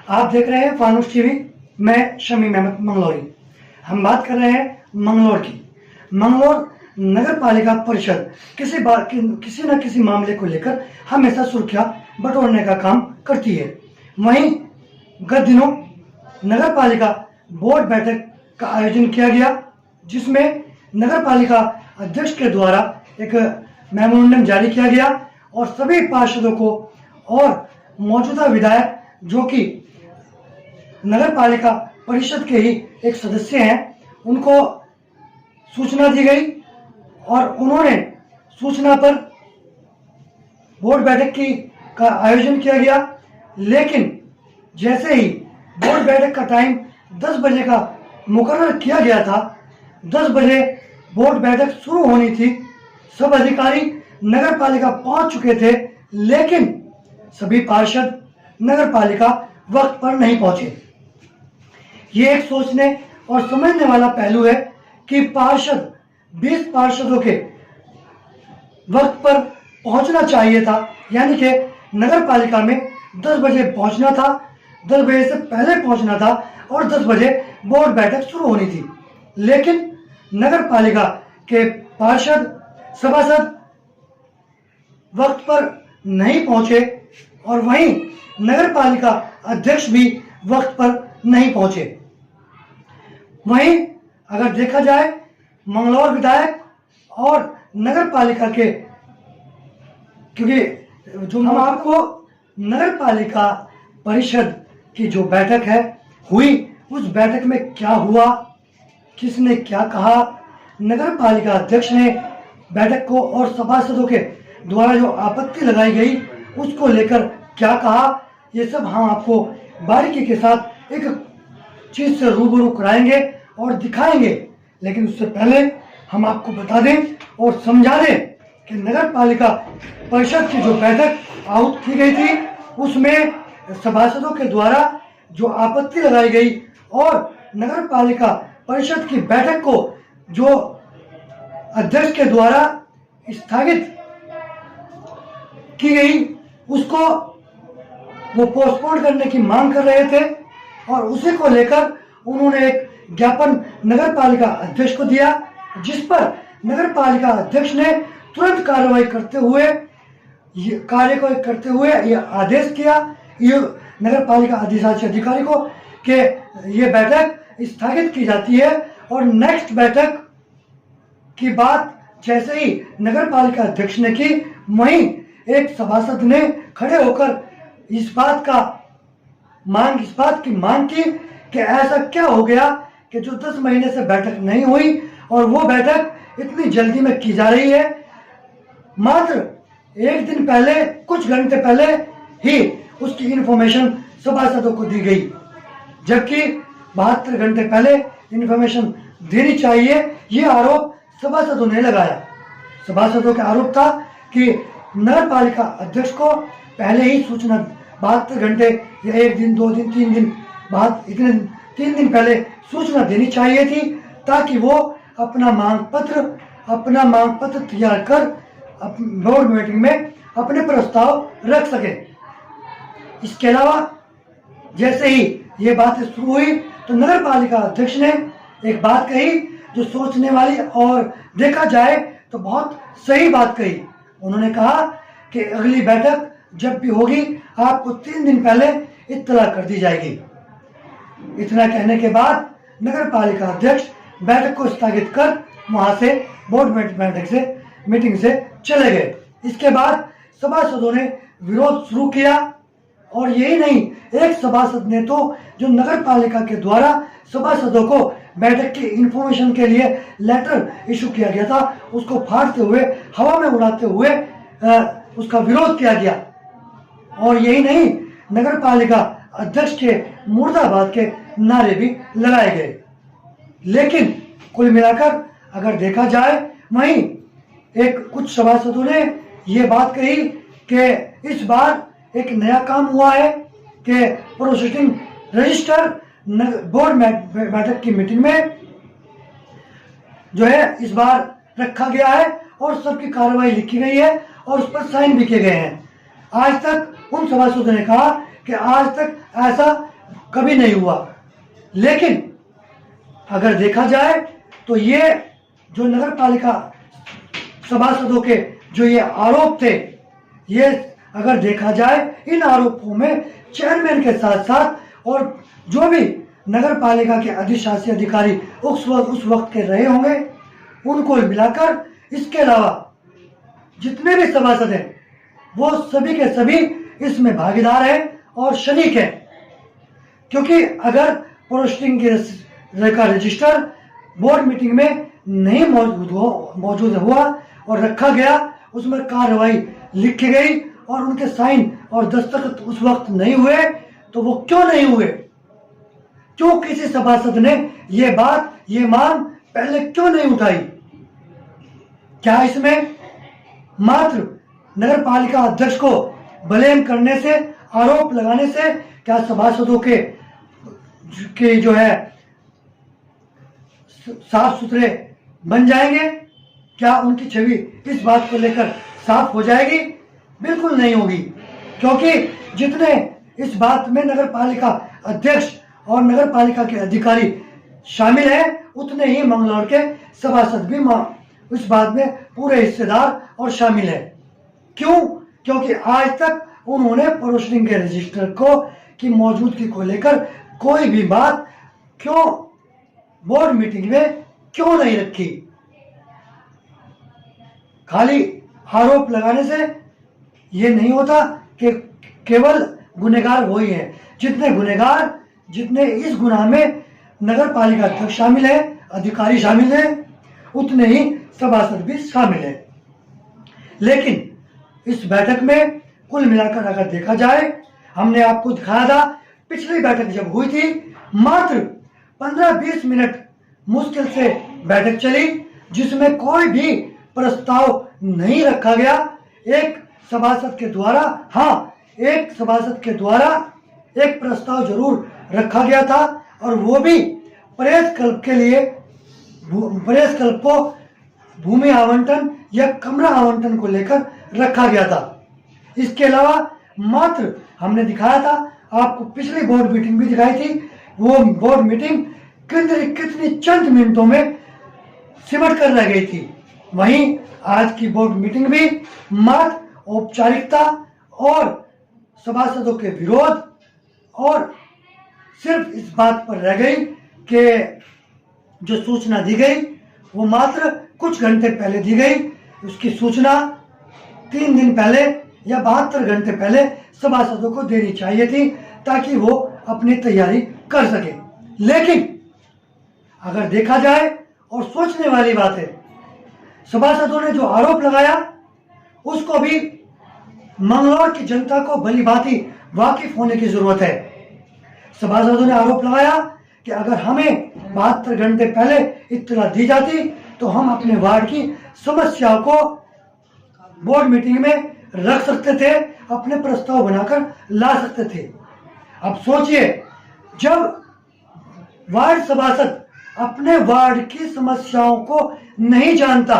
आप देख रहे हैं फानुस टीवी। मैं शमीम अहमद मंगलौरी। हम बात कर रहे हैं मंगलौर की। मंगलौर नगर पालिका परिषद किसी न किसी मामले को लेकर हमेशा सुर्खियां बटोरने का काम करती है। वहीं गत दिनों नगर पालिका बोर्ड बैठक का आयोजन किया गया, जिसमें नगर पालिका अध्यक्ष के द्वारा एक मेमोरेंडम जारी किया गया और सभी पार्षदों को और मौजूदा विधायक जो कि नगर पालिका परिषद के ही एक सदस्य हैं, उनको सूचना दी गई और उन्होंने सूचना पर बोर्ड बैठक का आयोजन किया गया। लेकिन जैसे ही बोर्ड बैठक का टाइम 10 बजे का मुकर्रर किया गया था, 10 बजे बोर्ड बैठक शुरू होनी थी। सब अधिकारी नगर पालिका पहुंच चुके थे, लेकिन सभी पार्षद नगर पालिका वक्त पर नहीं पहुंचे। ये एक सोचने और समझने वाला पहलू है कि 20 पार्षदों के वक्त पर पहुंचना चाहिए था, यानी कि नगर पालिका में 10 बजे पहुंचना था, 10 बजे से पहले पहुंचना था और 10 बजे बोर्ड बैठक शुरू होनी थी। लेकिन नगर पालिका के पार्षद सभासद वक्त पर नहीं पहुंचे और वहीं नगर पालिका अध्यक्ष भी वक्त पर नहीं पहुंचे। वहीं अगर देखा जाए, मंगलौर विधायक और नगर पालिका के, क्योंकि जो हम आपको नगर पालिका परिषद की जो बैठक है हुई, उस बैठक में क्या हुआ, किसने क्या कहा, नगर पालिका अध्यक्ष ने बैठक को और सभासदों के द्वारा जो आपत्ति लगाई गई उसको लेकर क्या कहा, ये सब हम आपको बारीकी के साथ एक चीज से रूबरू कराएंगे और दिखाएंगे। लेकिन उससे पहले हम आपको बता दें और समझा दें कि नगर पालिका परिषद की जो बैठक आहूत की गई थी, उसमें सभासदों के द्वारा जो आपत्ति लगाई गई और नगर पालिका परिषद की बैठक को जो अध्यक्ष के द्वारा स्थगित की गई, उसको वो पोस्टपोन करने की मांग कर रहे थे और उसी को लेकर उन्होंने एक ज्ञापन नगर पालिका अध्यक्ष को दिया, जिस पर नगर पालिका अध्यक्ष ने तुरंत कार्रवाई करते हुए यह आदेश किया ये नगर पालिका अधिशासी को कि ये बैठक स्थगित की जाती है और नेक्स्ट बैठक की बात जैसे ही नगर पालिका अध्यक्ष ने की, वहीं एक सभासद ने खड़े होकर इस बात की मांग की कि ऐसा क्या हो गया कि जो 10 महीने से बैठक नहीं हुई और वो बैठक इतनी जल्दी में की जा रही है। मात्र एक दिन पहले, कुछ घंटे पहले ही उसकी इंफॉर्मेशन सभासदों को दी गई, जबकि 72 घंटे पहले इंफॉर्मेशन देनी चाहिए। ये आरोप सभासदों ने लगाया। सभासदों का आरोप था कि नगर पालिका अध्यक्ष को पहले ही सूचना 72 घंटे या 1 दिन, 2 दिन, 3 दिन बाद, 3 दिन पहले सूचना देनी चाहिए थी, ताकि वो अपना मांग पत्र तैयार कर बोर्ड मीटिंग में अपने प्रस्ताव रख सके। इसके अलावा जैसे ही ये बातें शुरू हुई तो नगर पालिका अध्यक्ष ने एक बात कही जो सोचने वाली और देखा जाए तो बहुत सही बात कही। उन्होंने कहा कि अगली बैठक जब भी होगी आपको 3 दिन पहले इत्तला कर दी जाएगी। इतना कहने के बाद नगर पालिका अध्यक्ष बैठक को स्थगित कर वहां से बोर्ड मीटिंग से चले गए। इसके बाद सभासदों ने विरोध शुरू किया और यही नहीं, एक सभासद ने तो जो नगर पालिका के द्वारा सभासदों को बैठक की इंफॉर्मेशन के लिए लेटर इशू किया गया था, उसको फाड़ते हुए, हवा में उड़ाते हुए उसका विरोध किया गया। और यही नहीं, नगर पालिका अध्यक्ष के मुर्दाबाद के नारे भी लगाए गए। लेकिन कुल मिलाकर अगर देखा जाए, वहीं कुछ सभासदों ने ये बात कही कि इस बार एक नया काम हुआ है कि प्रोसीडिंग रजिस्टर बोर्ड बैठक की मीटिंग में जो है इस बार रखा गया है और सबकी कार्रवाई लिखी गई है और उस पर साइन भी किए गए हैं। आज तक उन सभासदों ने कहा कि आज तक ऐसा कभी नहीं हुआ। लेकिन अगर देखा जाए तो ये जो नगर पालिका सभासदों के जो ये आरोप थे, ये अगर देखा जाए इन आरोपों में चेयरमैन के साथ साथ और जो भी नगर पालिका के अधिशासी अधिकारी उस वक्त के रहे होंगे उनको मिलाकर, इसके अलावा जितने भी सभासद हैं वो सभी के सभी इसमें भागीदार हैं और शरीक हैं। क्योंकि अगर पोस्टिंग का रजिस्टर बोर्ड मीटिंग में नहीं मौजूद हुआ और रखा गया, उसमें कार्रवाई लिखी गई और उनके साइन और दस्तखत उस वक्त नहीं हुए, तो वो क्यों नहीं हुए? क्यों किसी सभासद ने ये मांग पहले क्यों नहीं उठाई? क्या इसमें मात्र नगर पालिका अध्यक्ष को ब्लेम करने से, आरोप लगाने से क्या सभासदों के जो है साफ सुथरे बन जाएंगे? क्या उनकी छवि इस बात को लेकर साफ हो जाएगी? बिल्कुल नहीं होगी। क्योंकि जितने इस बात में नगर पालिका अध्यक्ष और नगर पालिका के अधिकारी शामिल हैं, उतने ही मंगलौर के सभासद भी इस बात में पूरे हिस्सेदार और शामिल है। क्यों? क्योंकि आज तक उन्होंने पोस्टिंग के रजिस्टर की मौजूदगी को लेकर कोई भी बात क्यों बोर्ड मीटिंग में क्यों नहीं रखी? खाली आरोप लगाने से ये नहीं होता कि केवल गुनहगार वही है। जितने इस गुनाह में नगर पालिका अध्यक्ष शामिल है, अधिकारी शामिल है, उतने ही सभासद भी शामिल है। लेकिन इस बैठक में कुल मिलाकर अगर देखा जाए, हमने आपको दिखाया था पिछली बैठक जब हुई थी, मात्र 15-20 मिनट मुश्किल से बैठक चली, जिसमें कोई भी प्रस्ताव नहीं रखा गया। एक सभासद के द्वारा एक प्रस्ताव जरूर रखा गया था, और वो भी प्रेस क्लब को भूमि आवंटन या कमरा आवंटन को लेकर रखा गया था। इसके अलावा मात्र हमने दिखाया था, आपको पिछली बोर्ड मीटिंग भी दिखाई थी, वो बोर्ड मीटिंग कितनी चंद मिनटों में सिमट कर रह गई थी। वहीं आज की बोर्ड मीटिंग भी मात्र औपचारिकता और सभासदों के विरोध और सिर्फ इस बात पर रह गई कि जो सूचना दी गई वो मात्र कुछ घंटे पहले दी गई। उसकी सूचना 3 दिन पहले या 72 घंटे पहले सभासदों को देनी चाहिए थी, ताकि वो अपनी तैयारी कर सके। लेकिन अगर देखा जाए, और सोचने वाली बात है, सभासदों ने जो आरोप लगाया उसको भी मंगलौर की जनता को भली भांति वाकिफ होने की जरूरत है। सभासदों ने आरोप लगाया कि अगर हमें 72 घंटे पहले इत्तला दी जाती तो हम अपने वार्ड की समस्याओं को बोर्ड मीटिंग में रख सकते थे, अपने प्रस्ताव बनाकर ला सकते थे। अब सोचिए, जब वार्ड सभासद अपने वार्ड की समस्याओं को नहीं जानता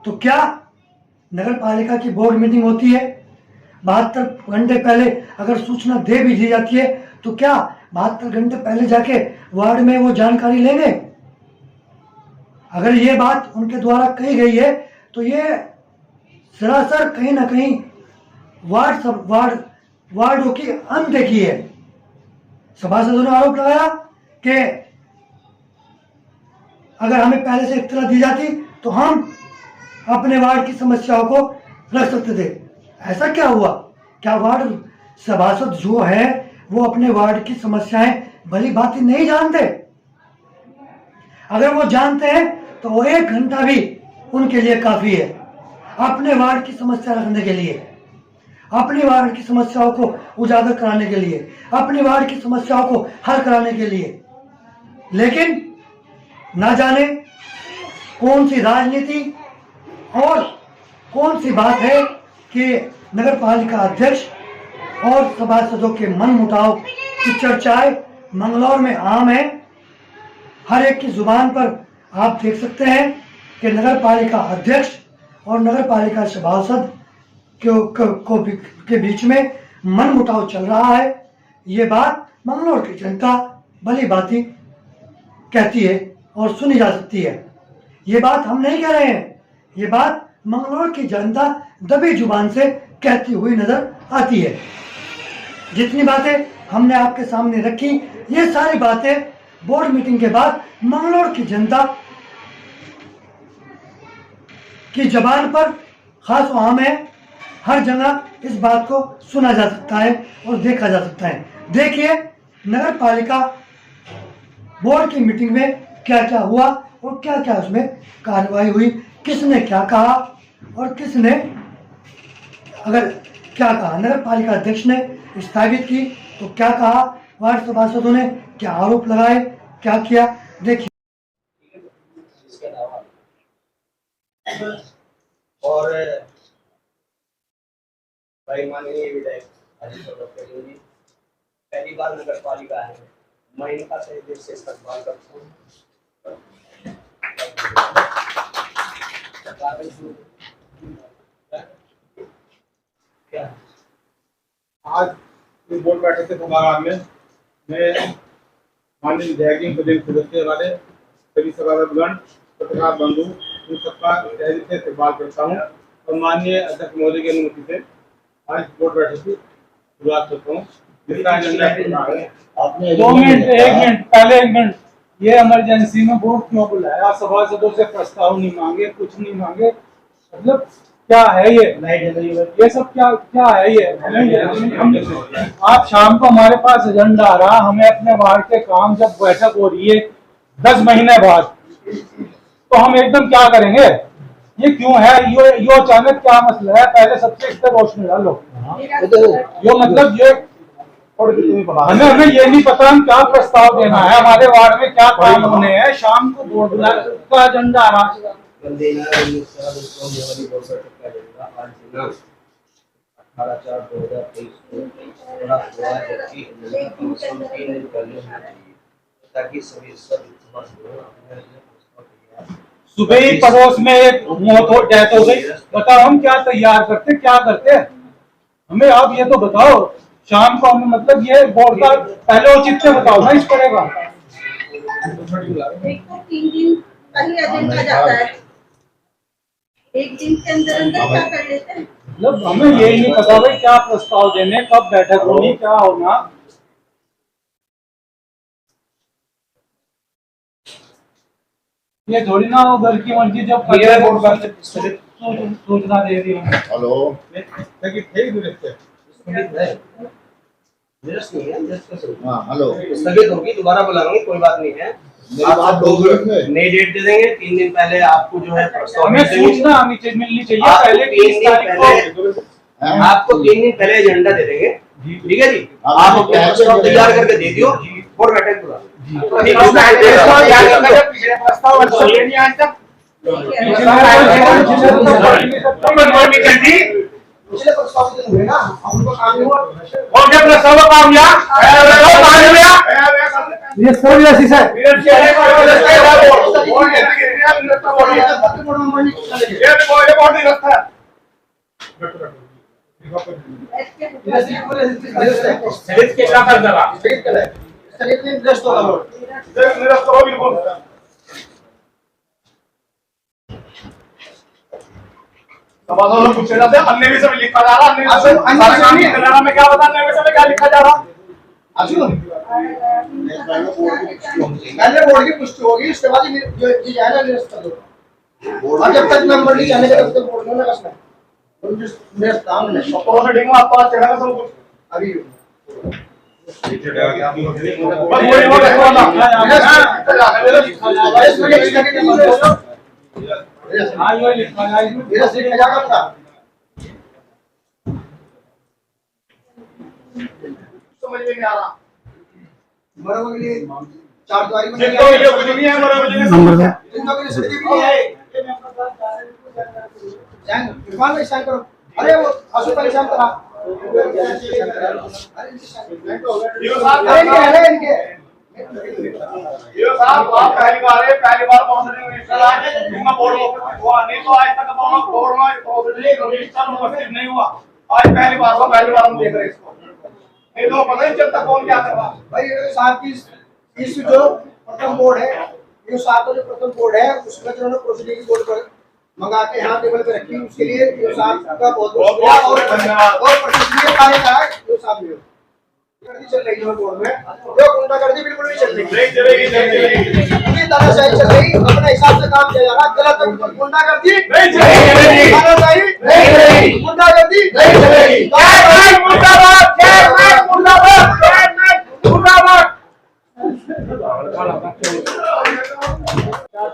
तो क्या नगर पालिका की बोर्ड मीटिंग होती है? 72 घंटे पहले अगर सूचना दे भी दी जाती है तो क्या 72 घंटे पहले जाके वार्ड में वो जानकारी लेंगे? अगर ये बात उनके द्वारा कही गई है तो ये सरासर कहीं ना कहीं वार्डों की अनदेखी है। सभासदों ने आरोप लगाया कि अगर हमें पहले से इत्तला दी जाती तो हम अपने वार्ड की समस्याओं को रख सकते थे। ऐसा क्या हुआ? क्या वार्ड सभासद जो है वो अपने वार्ड की समस्याएं भली भांति नहीं जानते? अगर वो जानते हैं तो वो 1 घंटा भी उनके लिए काफी है अपने वार्ड की समस्या रखने के लिए, अपनी वार्ड की समस्याओं को उजागर कराने के लिए, अपनी वार्ड की समस्याओं को हल कराने के लिए। लेकिन ना जाने कौन सी राजनीति और कौन सी बात है कि नगर पालिका अध्यक्ष और सभासदों के मन मुटाव की चर्चाएं मंगलौर में आम है। हर एक की जुबान पर आप देख सकते हैं कि नगर पालिका अध्यक्ष और नगर पालिका सभासद के बीच में मन मुटाव चल रहा है। ये बात मंगलौर की जनता भली भांति कहती है और सुनी जा सकती है। ये बात हम नहीं कह रहे हैं, ये बात मंगलौर की जनता दबी जुबान से कहती हुई नजर आती है। जितनी बातें हमने आपके सामने रखी, ये सारी बातें बोर्ड मीटिंग के बाद मंगलौर की जनता की जबान पर खास व आम है। हर जगह इस बात को सुना जा सकता है और देखा जा सकता है। देखिए नगर पालिका बोर्ड की मीटिंग में क्या क्या हुआ और क्या क्या उसमें कार्रवाई हुई, किसने क्या कहा और किसने अगर क्या कहा। नगर पालिका अध्यक्ष ने स्थगित की तो क्या कहा, वार्ड सभासदों ने क्या आरोप लगाए, क्या किया, देखिए। और भाई माननीय विधायक जी पहली बार नगर पालिका है, मैं इनका सही दिल से इस्तेमाल करता हूँ। क्या आज इस बोर्ड बैठक के सभागार में मैं माननीय विधायक जी प्रदेश सदस्य वाले सभी सभासदगण पत्रकार बंधु इन सबका तहे दिल से इस्तेमाल करता हूँ और माननीय अध्यक्ष महोदय की अनुमति से आज बोर्ड बैठक की शुरुआत करता हूँ, जिसका एजेंडा है। आपने 2 मिनट 1 मिनट पहले 1 मिनट, ये इमरजेंसी में बोर्ड क्यों बुलाया? सभासदों से प्रस्ताव नहीं मांगे, कुछ नहीं मांगे, मतलब क्या है ये सब क्या क्या है ये? आप शाम को हमारे पास एजेंडा आ रहा, हमें अपने वार्ड के काम जब बैठक हो रही है 10 महीने बाद, तो हम एकदम क्या करेंगे? ये क्यों है? यो अचानक क्या मसला है? पहले सबसे इस पर रोशनी डालो। यो मतलब ये हमें ये नहीं पता हम क्या प्रस्ताव देना है, हमारे वार्ड में क्या काम होने हैं। शाम को बोर्ड का एजेंडा आ रहा, सुबह ही पड़ोस में एक मौत हो डेथ हो गई, बताओ हम क्या तैयार करते, क्या करते? हमें आप ये तो बताओ। शाम को हमें मतलब ये बोर्ड का पहले उचित से बताओ ना, इस पड़ेगा। एक तो 3 दिन पहले एजेंडा जाता है, 1 दिन के अंदर अंदर क्या कर लेते हैं। मतलब हमें यही नहीं पता भाई क्या प्रस्ताव देने, कब बैठक होनी, क्या होना। ये थोड़ी ना हो घर की मर्जी जब बोर्ड पर सूचना दे रही है। हेलो हेलो स्थगित होगी, दोबारा बुलाएंगे, कोई बात नहीं है। आप 2 नई डेट दे देंगे, 3 दिन पहले आपको जो है प्रस्ताव हमें सूचना मिलनी चाहिए पहले। 3 दिन पहले आपको 3 दिन पहले एजेंडा दे देंगे, ठीक है जी। आप अपना प्रस्ताव तैयार करके दे दियो और बैठक बुला पिछले प्रस्ताव से हुए ना, हमको काम हुआ और जब प्रस्ताव का काम लिया ये सब जैसी सर अन्य भी सब लिखा जा रहा, अन्य में क्या बता, अन्य में क्या लिखा जा रहा। पहले बोर्ड की पुष्टि होगी, उसके बाद ये जाएगा निरस्त कर दो। और जब तक मेंबर नहीं जाने का तब तक बोर्ड में कसना है। मेरे काम में सपोर्ट सेटिंग में आपका चढ़ा का सब कुछ अभी समझ में नहीं आ रहा। बराबर के लिए 4 द्वारी में नहीं है, कुछ नहीं है। बराबर के लिए जिंदगी की स्थिति भी है। जान विमान में शांत करो। अरे वो आंसू परेशान करा। अरे इनके ये साहब आप पहली बार काउंसलिंग रजिस्टर आए, इसमें बोर्ड हुआ नहीं, तो आज तक बोर्ड में काउंसलिंग रजिस्टर उपस्थित नहीं हुआ। आज पहली बार हम देख रहे हैं इसको। नहीं तो पता नहीं चलता कौन क्या कर रहा। भाई साहब की इस जो प्रथम बोर्ड है, ये साहब का जो प्रथम बोर्ड है उसमें जो है प्रोसीडिंग बोर्ड पर मंगा के यहाँ टेबल पे रखी, उसके लिए ये साहब का बहुत बहुत शुक्रिया और प्रशंसनीय कार्य करा है ये साहब ने। गर्दी चल रही है बोर्ड में, जो गुंडागर्दी बिल्कुल नहीं चल रही, नहीं चलेगी। पूरी तानाशाही चल रही, अपने हिसाब से काम किया जा रहा है। गलत गुंडागर्दी नहीं चलेगी। तानाशाही नहीं चलेगी। गुंडागर्दी नहीं चलेगी। मुर्दाबाद, मुर्दाबाद, मुर्दाबाद।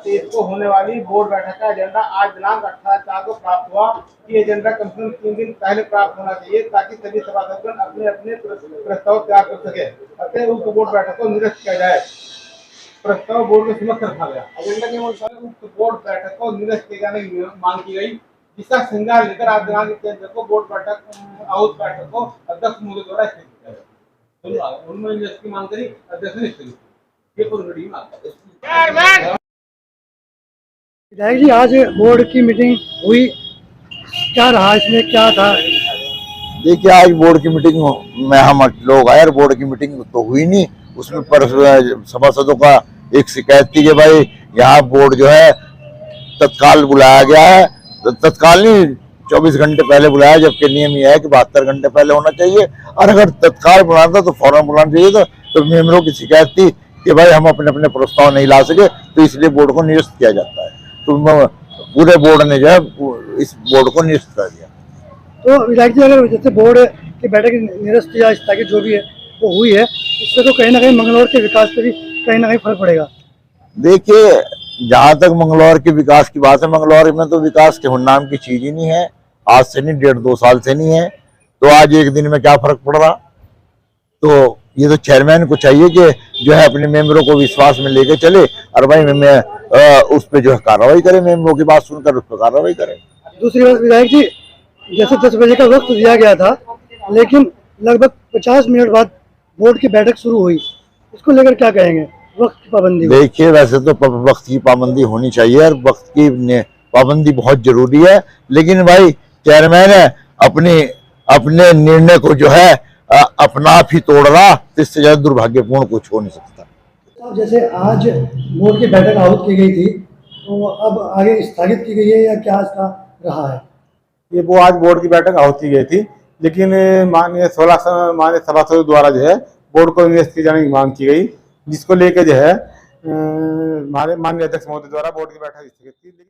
23 को होने वाली बोर्ड बैठक का एजेंडा आज दिनांक 18/4 को प्राप्त हुआ कि एजेंडा कम से कम 3 दिन पहले प्राप्त होना चाहिए ताकि सभी सभासदगण अपने अपने प्रस्ताव तैयार कर सके। अतः उक्त बोर्ड बैठक को निरस्त किया जाए। प्रस्ताव बोर्ड के समक्ष रखा गया। एजेंडा के अनुसार उक्त बोर्ड बैठक को निरस्त किए जाने की मांग की गई, जिसका संज्ञान लेकर आज दिनांक 23 को बोर्ड बैठक आहूत बैठक को अध्यक्ष महोदय द्वारा स्थगित किया गया। उन्होंने निरस्त की मांग करी, अध्यक्ष ने स्थगित की। ये पूरी मांग। विधायक जी, आज बोर्ड की मीटिंग हुई, क्या रहा इसमें, क्या था? देखिए, आज बोर्ड की मीटिंग में हम लोग आए और बोर्ड की मीटिंग तो हुई नहीं। उसमें पर सभासदों का एक शिकायत थी कि भाई यहाँ बोर्ड जो है तत्काल बुलाया गया है, तत्काल नहीं 24 घंटे पहले बुलाया, जबकि नियम यह है कि 72 घंटे पहले होना चाहिए। और अगर तत्काल बुलाना था तो फौरन बुलाना चाहिए था। तो मेंबरों की शिकायत थी कि भाई हम अपने अपने प्रस्ताव नहीं ला सके, तो इसलिए बोर्ड को निरस्त किया जाता है। तो पूरे बोर्ड ने जो है इस बोर्ड को निरस्त कर दिया। तो विधायक जी, अगर जैसे बोर्ड की बैठक निरस्त या स्थगित जो भी है वो हुई है, इससे तो कहीं ना कहीं मंगलौर के विकास पे भी कहीं ना कहीं फर्क पड़ेगा। देखिए, जहां तक मंगलौर के विकास की बात है, मंगलौर में तो विकास के नाम की चीज ही नहीं है। आज से नहीं, 1.5-2 साल से नहीं है। तो आज एक दिन में क्या फर्क पड़ रहा? तो ये तो चेयरमैन को चाहिए कि जो है अपने मेंबरों को विश्वास में लेके चले और भाई मैं उस पर जो है कार्रवाई करे, मेंबरों की बात सुनकर उस पर कार्रवाई करे। दूसरी बात विधायक जी, जैसे 10 बजे का वक्त दिया गया था, लेकिन लगभग 50 मिनट बाद बोर्ड की बैठक शुरू हुई, इसको लेकर क्या कहेंगे? वक्त की पाबंदी। देखिए, वैसे तो वक्त की पाबंदी होनी चाहिए और वक्त की पाबंदी बहुत जरूरी है, लेकिन भाई चेयरमैन है अपने निर्णय को जो है अपना आप ही तोड़ रहा, तो इससे ज्यादा दुर्भाग्यपूर्ण कुछ हो नहीं सकता। अब जैसे आज बोर्ड की बैठक आहूत की गई थी, तो अब आगे स्थगित की गई है या क्या इसका रहा है? ये वो आज बोर्ड की बैठक आहूत की गई थी, लेकिन माननीय 16 माननीय सभासदों द्वारा जो है बोर्ड को निरस्त किए जाने की मांग की गई, जिसको लेकर जो है हमारे माननीय अध्यक्ष महोदय द्वारा बोर्ड की बैठक स्थगित की।